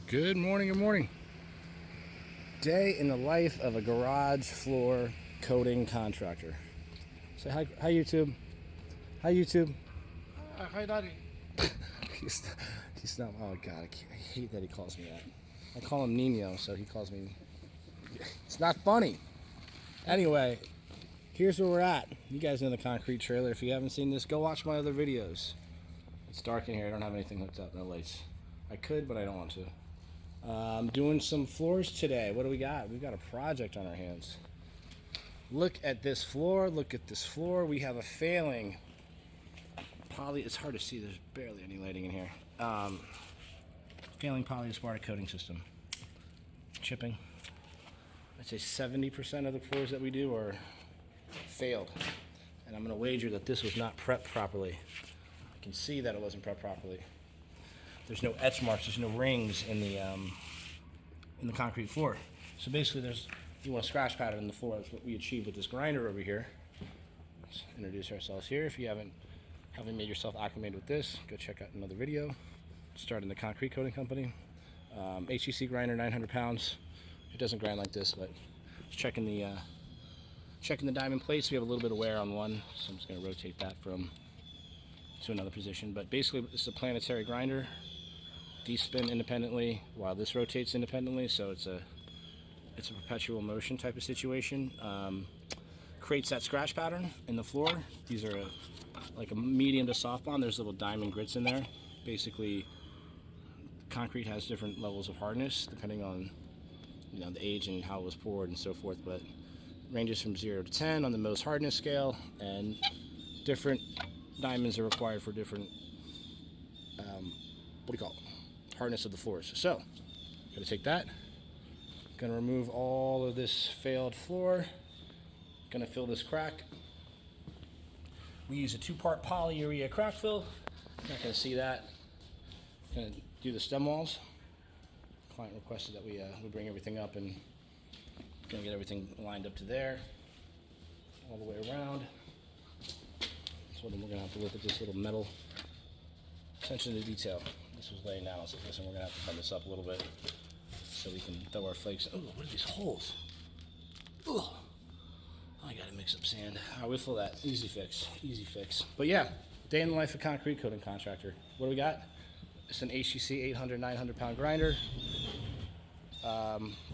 Good morning, good morning. Day in the life of a garage floor coating contractor. Say hi YouTube. Hi YouTube. Hi, Daddy. he's not, oh God, I hate that he calls me that. I call him Nino, so he calls me, it's not funny. Anyway, here's where we're at. You guys know the concrete trailer. If you haven't seen this, go watch my other videos. It's dark in here, I don't have anything hooked up, no lights. I could, but I don't want to. I'm doing some floors today. What do we got? We've got a project on our hands. Look at this floor. Look at this floor. We have a failing it's hard to see. There's barely any lighting in here. Failing polyaspartic coating system. Chipping. I'd say 70% of the floors that we do are failed. And I'm going to wager that this was not prepped properly. I can see that it wasn't prepped properly. There's no etch marks, there's no rings in the concrete floor. So basically you want a scratch pattern in the floor. That's what we achieved with this grinder over here. Let's introduce ourselves here. If you haven't made yourself acclimated with this, go check out another video. Starting the concrete coating company. HEC grinder, 900 pounds. It doesn't grind like this, but just checking the diamond plates. We have a little bit of wear on one, so I'm just going to rotate that to another position. But basically, this is a planetary grinder. These spin independently while this rotates independently, so it's a perpetual motion type of situation. Creates that scratch pattern in the floor. These are like a medium to soft bond. There's little diamond grits in there. Basically, concrete has different levels of hardness depending on the age and how it was poured and so forth, but it ranges from 0 to 10 on the most hardness scale, and different diamonds are required for different hardness of the floors. So gotta take that, gonna remove all of this failed floor, gonna fill this crack. We use a 2-part Polyurea Crackfill. Not gonna see that. Gonna do the stem walls. Client requested that we bring everything up, and gonna get everything lined up to there all the way around. So then we're gonna have to look at this little metal attention to detail. This was laying down. So listen, we're gonna have to bend this up a little bit so we can throw our flakes. Oh, what are these holes? Oh, I gotta mix up sand. All right, we'll fill that. Easy fix. Easy fix. But yeah, day in the life of concrete coating contractor. What do we got? It's an HEC 800, 900 pound grinder.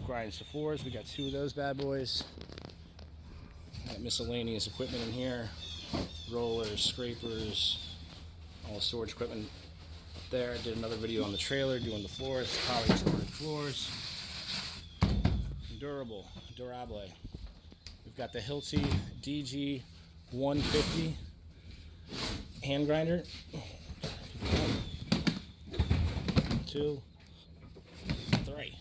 Grinds the floors. We got 2 of those bad boys. Got miscellaneous equipment in here. Rollers, scrapers, all the storage equipment there. I did another video on the trailer doing the floors, polyaspartic floors. Durable. We've got the Hilti DG 150 hand grinder. 2, 3.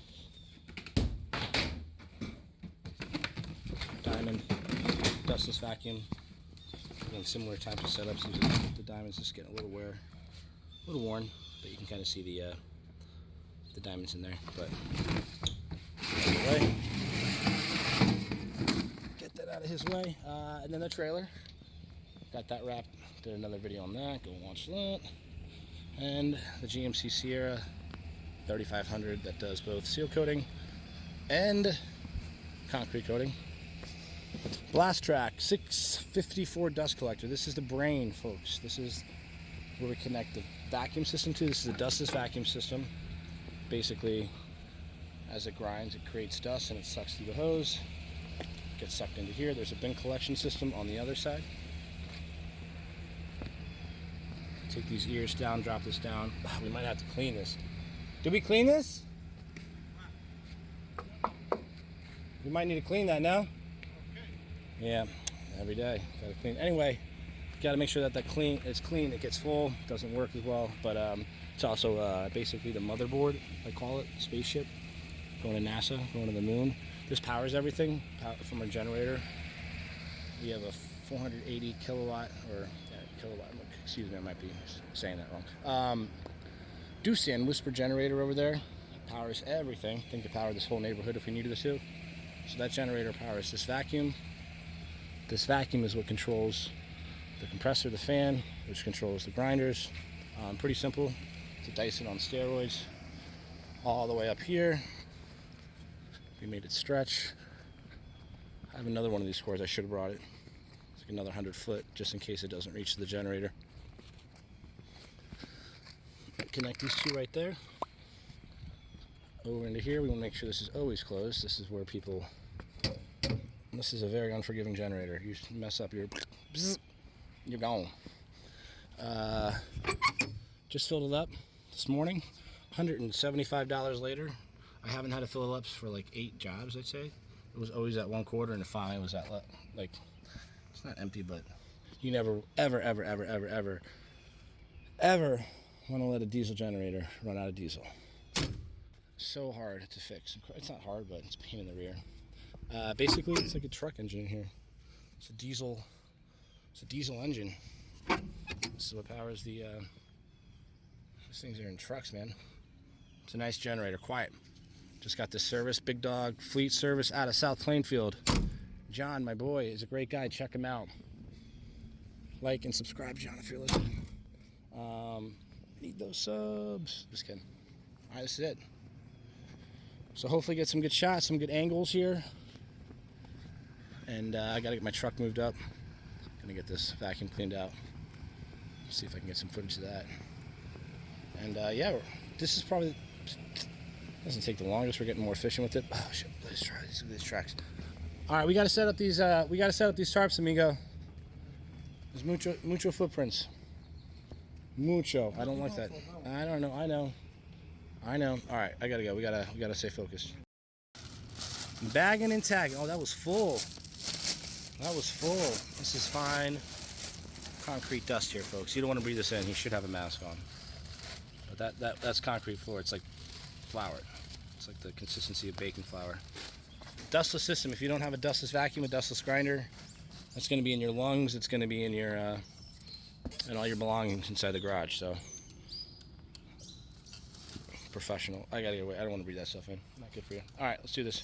Diamond, dustless vacuum. Again, similar types of setups. The diamonds just getting a little worn, but you can kind of see the diamonds in there. But anyway, get that out of his way, and then the trailer. Got that wrapped. Did another video on that. Go watch that. And the GMC Sierra 3500 that does both seal coating and concrete coating. Blast Track 654 dust collector. This is the brain, folks. This is where we connect the vacuum system to. This is a dustless vacuum system. Basically, as it grinds, it creates dust and it sucks through the hose. Gets sucked into here. There's a bin collection system on the other side. Take these ears down, drop this down. We might have to clean this. Did we clean this? We might need to clean that now. Yeah, every day gotta clean. Anyway, gotta make sure that it's clean. It gets full. Doesn't work as well, but it's also basically the motherboard. I call it spaceship. Going to NASA, going to the moon. This powers everything from our generator. We have a 480 kilowatt kilowatt. Excuse me, I might be saying that wrong. Doosan whisper generator over there. Powers everything. I think to power this whole neighborhood if we needed to. So that generator powers this vacuum. This vacuum is what controls the compressor, the fan, which controls the grinders. Pretty simple. It's a Dyson on steroids. all the way up here. We made it stretch. I have another one of these cores. I should have brought it. It's like another 100 foot just in case it doesn't reach the generator. Connect these two right there. Over into here, we want to make sure this is always closed. This is where people, this is a very unforgiving generator. You mess up, you're gone. Just filled it up this morning. $175 later. I haven't had to fill it up for like 8 jobs, I'd say. It was always at 1/4, and it finally was at, like, it's not empty, but you never, ever want to let a diesel generator run out of diesel. So hard to fix. It's not hard, but it's a pain in the rear. Basically, it's like a truck engine in here. It's a diesel engine. This is what powers the, these things are in trucks, man. It's a nice generator, quiet. Just got this service, Big Dog Fleet Service out of South Plainfield. John, my boy, is a great guy. Check him out. Like and subscribe, John, if you're listening. Need those subs. Just kidding. All right, this is it. So hopefully get some good shots, some good angles here. And I gotta get my truck moved up. Gonna get this vacuum cleaned out. See if I can get some footage of that. And yeah, this is probably, doesn't take the longest. We're getting more efficient with it. Oh shit! Let's try these tracks. All right, we got to set up these. We got to set up these tarps, amigo. There's mucho footprints. Mucho. I don't like that. I don't know. I know. All right, I gotta go. We gotta stay focused. Bagging and tagging. Oh, that was full. This is fine. Concrete dust here, folks. You don't want to breathe this in. You should have a mask on. But that's concrete floor. It's like flour. It's like the consistency of baking flour. Dustless system. If you don't have a dustless vacuum, a dustless grinder, that's going to be in your lungs. It's going to be in your and all your belongings inside the garage. So professional. I gotta get away. I don't want to breathe that stuff in. Not good for you. All right, let's do this.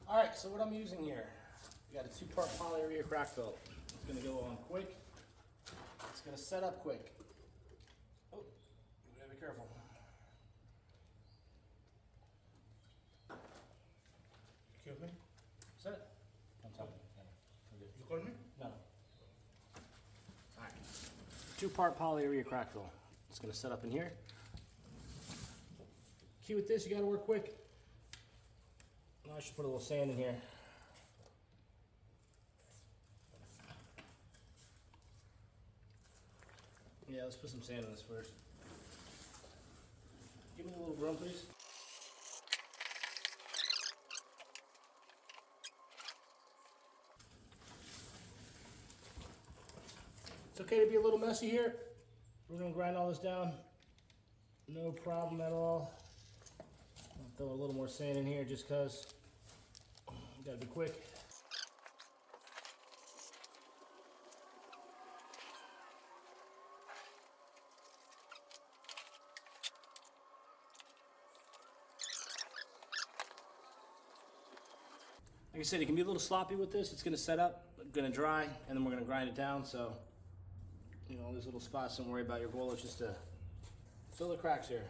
Alright, so what I'm using here, we got a 2-part Polyurea Crackfill. It's going to go on quick. It's going to set up quick. Oh, you gotta be careful. Excuse me? Set it. I'm talking. For me? No. Alright. 2-part polyurea crackfill. It's gonna set up in here. Key with this, you gotta work quick. Now I should put a little sand in here. Yeah, let's put some sand in this first. Give me a little broom, please. It's okay to be a little messy here. We're gonna grind all this down. No problem at all. I'll throw a little more sand in here just cause. Gotta be quick. Like I said, you can be a little sloppy with this. It's gonna set up, gonna dry, and then we're gonna grind it down. So, you know, these little spots, don't worry about. Your goal is just to fill the cracks here.